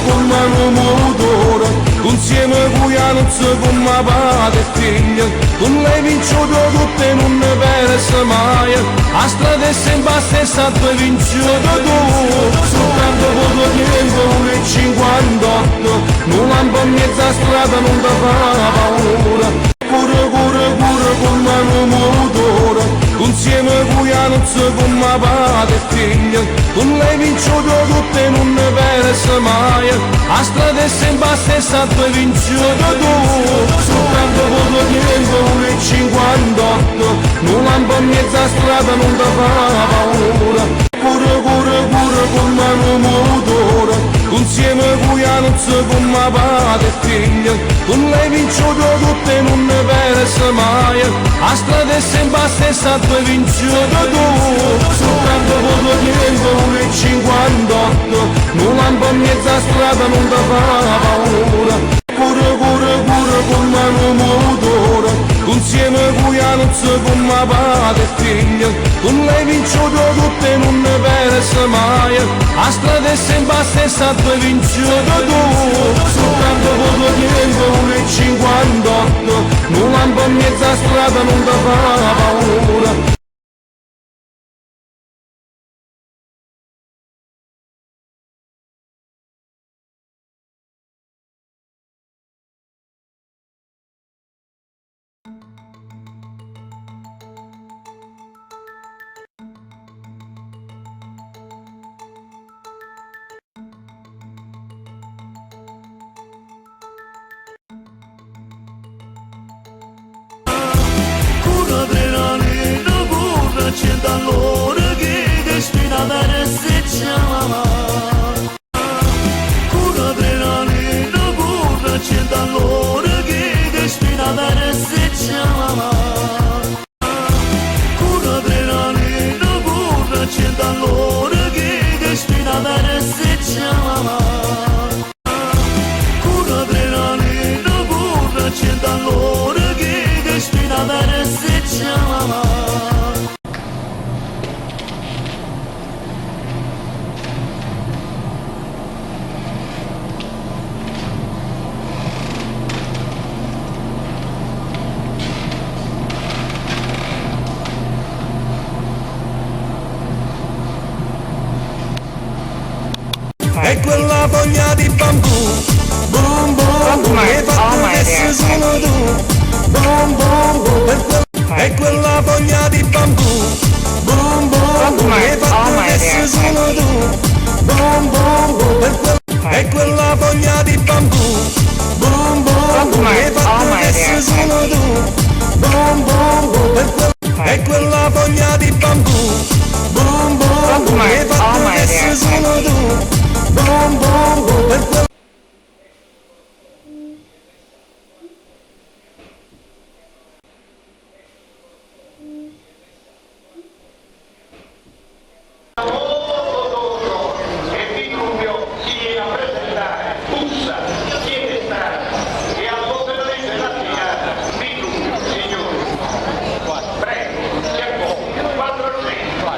con mano motore, insieme con Ianuzzo, con mia padre e figlia, con lei vincio tutte non ne perse mai, a strada è sempre la stessa, due vinci tu, soltanto poco tempo, 1,58, non lampo in mezzo a strada non ti fa paura. Pure con mano motore, insieme con Ianuzzo, con mia padre e figlia, con lei vincio tutte non ne perse mai, a strada è sempre la stessa, due vinci tu, soltanto poco tempo, 1,58, non lampo in mezzo a strada non ti fa paura. Pure con mano motore, insieme con Ianuzzo, con mia padre e figlia, con lei vincio tutte non ne perse mai, a strada è sempre la stessa, due vinci tu, soltanto poco tempo, 1,58, non lampo in mezzo a strada non ti fa paura. Pure con mano motore, insieme con Ianuzzo, con mia padre e figlia, con lei vincio tutte non ne perse mai, a strada è sempre la stessa, due vinci tu, soltanto poco tempo, 1,58, non lampo in mezzo a strada non ti fa paura. C'è da loro che spina per se chiama, cura adrenalina pura, c'è da loro che spina per se chiama, cura adrenalina pura, c'è da loro che spina per se chiama, cura adrenalina pura, c'è da loro che spina per se chiama. E quella foglia di bambù, boom boom, hai fatto che sono tu, boom boom boom. E quella foglia di bambù, boom boom, hai fatto che sono tu, boom boom boom. E quella foglia di bambù, boom boom, hai fatto che sono tu, boom boom boom. E quella foglia di bambù, boom boom, hai fatto che sono tu. Boom, boom, boom. Prego, si accomodi, 400.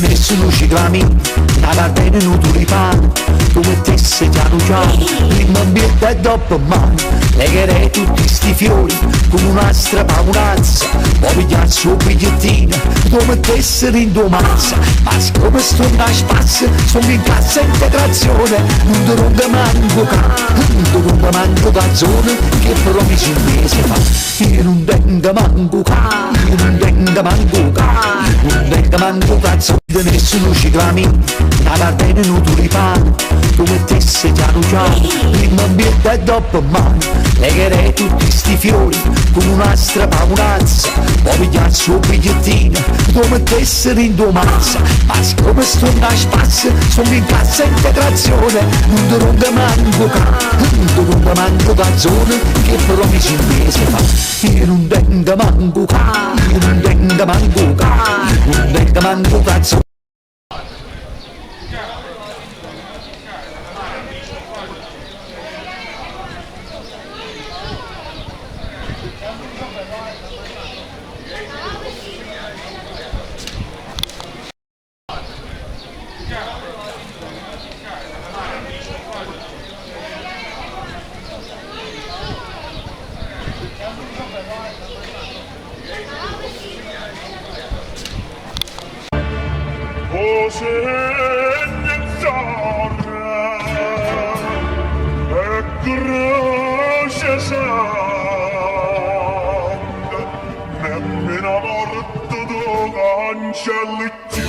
da nessuno ci clami, la cartella non tulipano, tu mettesse piano piano, prima birra e dopo mano, legherei tutti sti fiori, con una strapaunazza, poi pigliarsi un bigliettino, tu mettesse in tua mazza, ma siccome sto da spazio, sono in cassa integrazione, non ti rompe manco non ti rompe manco canzone, che promisi un mese fa, io non tengo manco io non tengo manco non tengo manco cazzo da nessuno ci clami, la cartella non tulipano, tu mettesse piano piano, prima birra e dopo mano, legherei tutti sti fiori, con una strapaunazza, poi pigliarsi un bigliettino, tu mettesse in tua mazza, ma siccome sto da spazio, sono in cassa integrazione, non ti rompe manco non ti rompe manco canzone, che promisi un mese fa, io non tengo manco io non tengo manco non tengo manco cazzo. Nemmeno morto do cancelli più.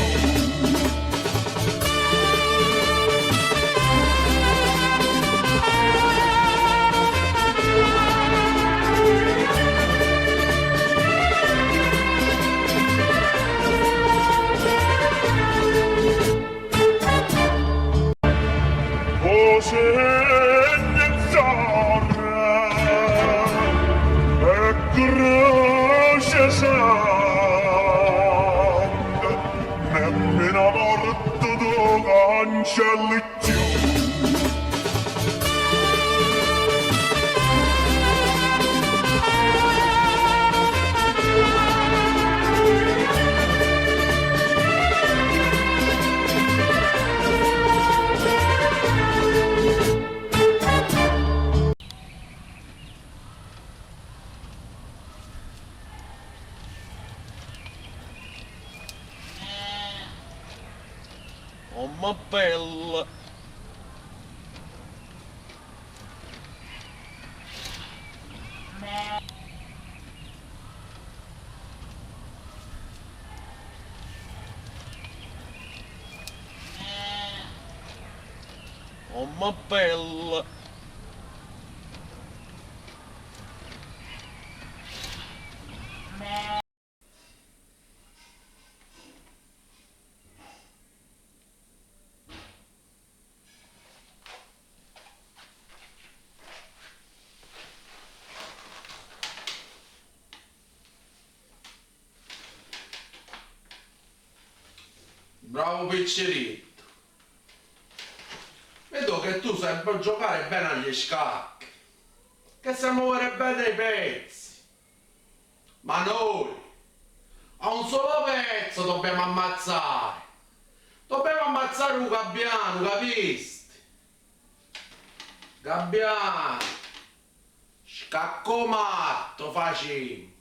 Nemmeno morto do cancelli più. Oh ma bella! Oh ma bella! Bravo piccerito. Vedo che tu sai giocare bene agli scacchi, che sai muovere bene i pezzi. Ma noi a un solo pezzo dobbiamo ammazzare. Dobbiamo ammazzare un gabbiano, capisti? Gabbiano, scacco matto facciamo.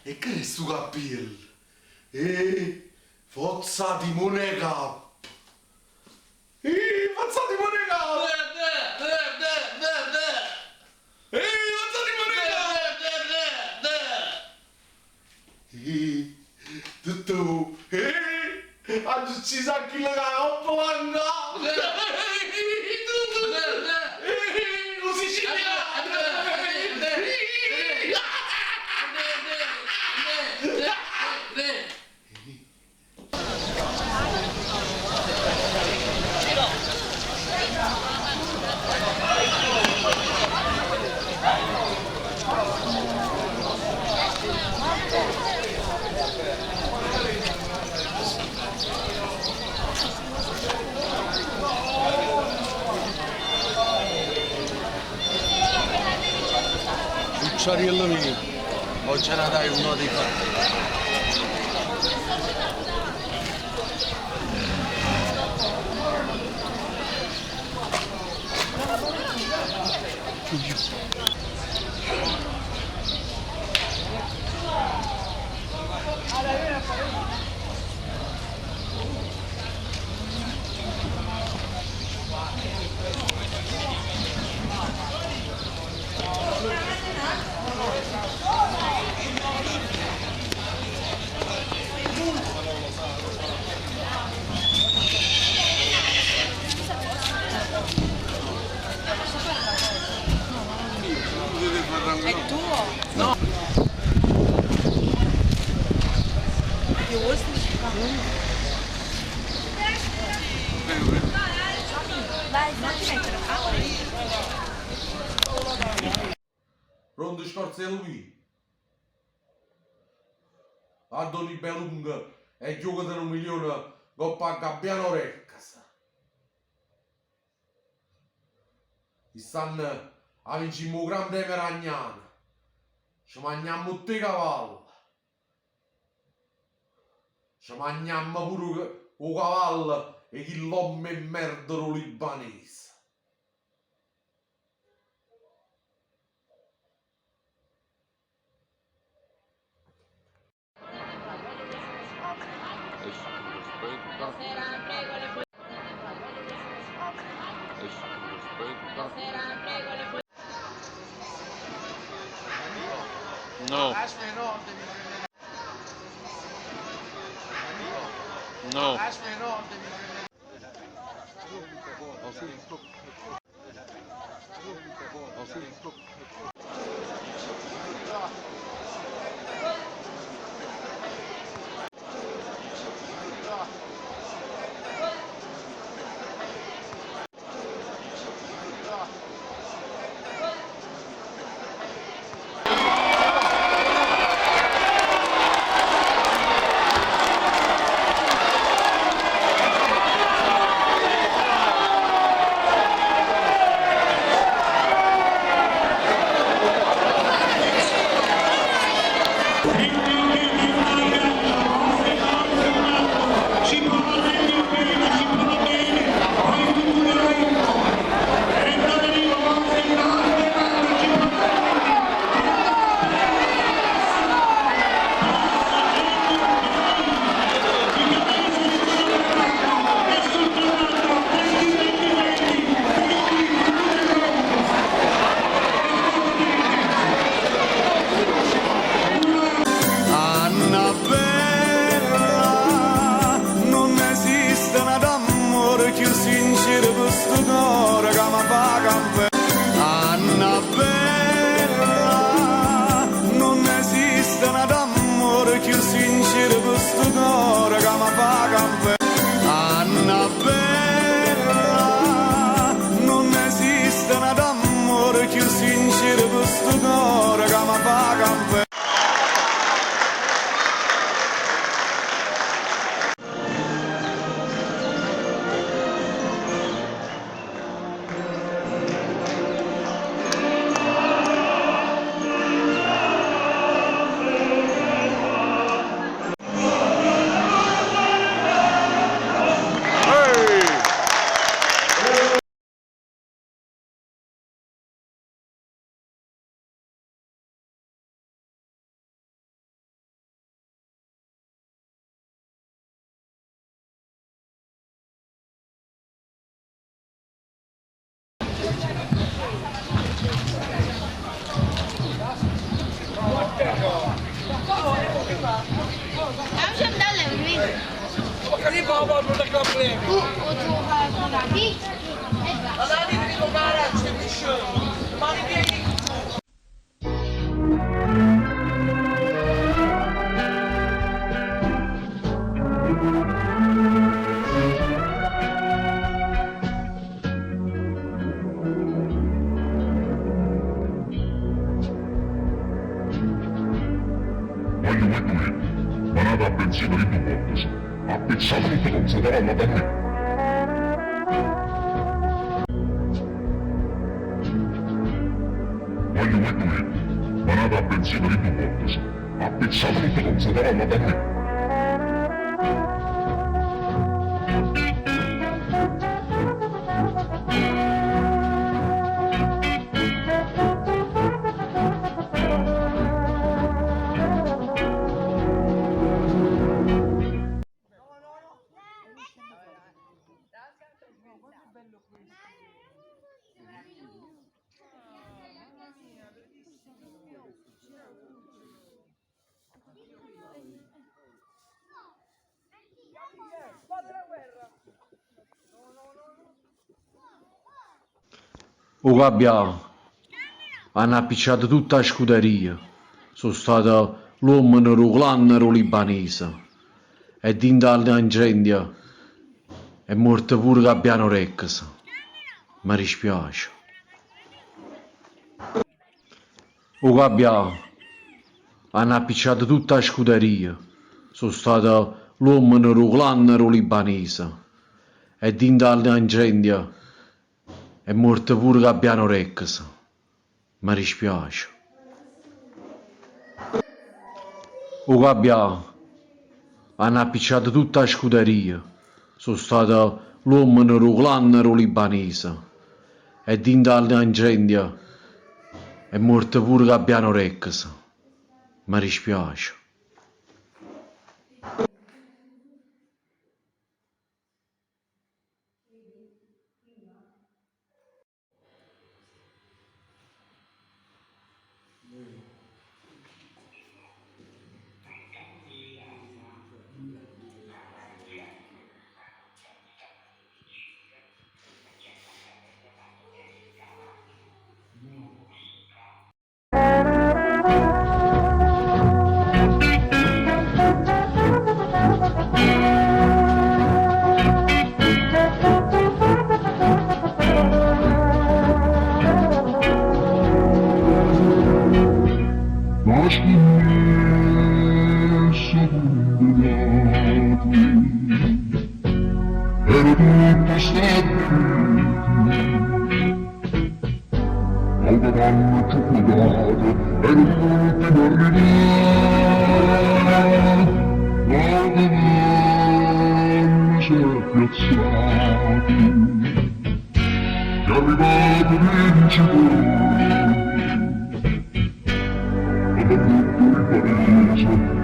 E che è sto capello? Forza di monega! Forza di monega! ci sa chi la coppola. Lo siciliano. Cucciariello mio, o ce ne dai uno dei fatti? È tuo? No. Io vuoi Vai, fatti mettere a Pronto scorse lui? A Doni Belunga e gioco di 1 milione coppa a Gabbiano Reccas. Quest'anno a vincimmo un Gran Premio Ragnano. Ci mangiamo tutti i cavalli. Ci mangiamo pure un cavallo e chi l'uomo e merdero libanese. No. No. Il Che papà non è problemi. Allora devi toccare a c'è mani piedi. Voglio voi due, manate a benzina di due volte, a pensare tutto non si darà da me. Voglio voi due, manate a benzina di due volte, a pensare tutto non si darà da me. O Gabbiano, hanno appiccicato tutta la scuderia. Sono stato l'uomo nero clan libanese. E dinto all'incendio è morto pure Gabbiano Rex. Mi dispiace. O Gabbiano, hanno appiccicato tutta la scuderia. Sono stato l'uomo nero clan libanese. E dinto all'incendio è morto pure Gabbiano Rex. Mi dispiace. O Gabbiano, hanno appiccicato tutta la scuderia. Sono stato l'uomo nero clan libanese. E dinto all'incendio è morto pure Gabbiano Rex. Mi dispiace. Ero tutto stabilito, avevamo cioccolato, ero l'ultimo arrivato, avevamo piazzati, che è arrivato vincitore.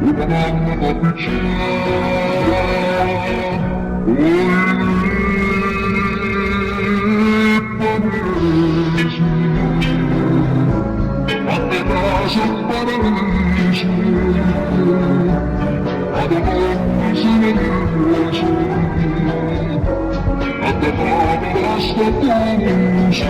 Una mamma da piccina, Parisi, a te casa in paradiso, ad ogni senese, a te pare la statusa,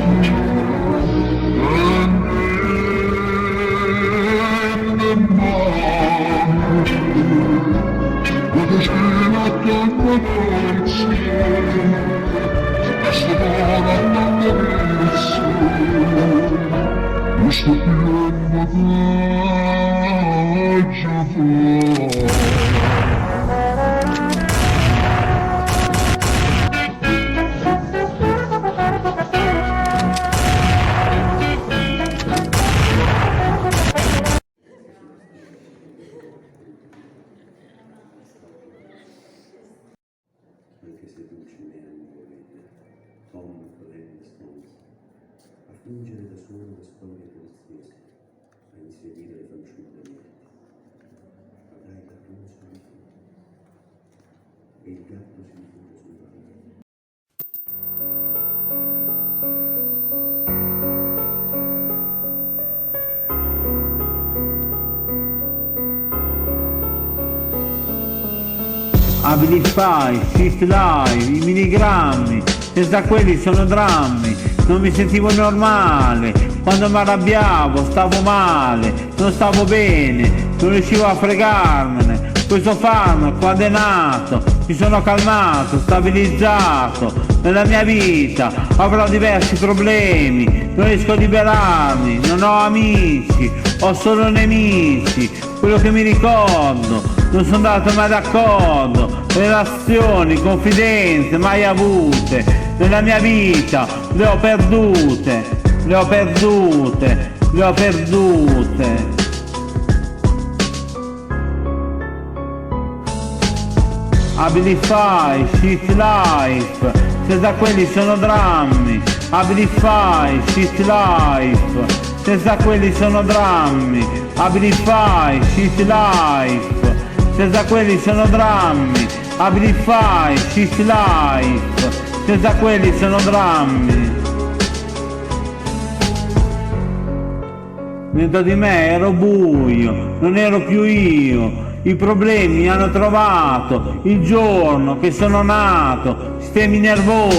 Questo piombo viaggio fuori. Anche se dolce ne vede, Tom Colin Stones, a fingere da solo le storie poliziesche, a inseguire le fanciulle niente. Avrai la luce di fuoco, e il gatto si rifugia sul bagno. Abilify, Shift Live, i milligrammi, senza quelli sono drammi, non mi sentivo normale, quando mi arrabbiavo stavo male, non stavo bene, non riuscivo a fregarmene, questo farmaco quando è nato, mi sono calmato, stabilizzato, nella mia vita avrò diversi problemi, non riesco a liberarmi, non ho amici, ho solo nemici, quello che mi ricordo, non sono andato mai d'accordo, relazioni, confidenze mai avute, nella mia vita le ho perdute, le ho perdute, le ho perdute. Abilify, Shift Life, senza quelli sono drammi. Abilify, Shift Life, senza quelli sono drammi. Abilify, Shift Life, senza quelli sono drammi. Abilify, Shift Life, senza quelli sono drammi. Dentro di me ero buio, non ero più io. I problemi mi hanno trovato il giorno che sono nato, sistemi nervosi.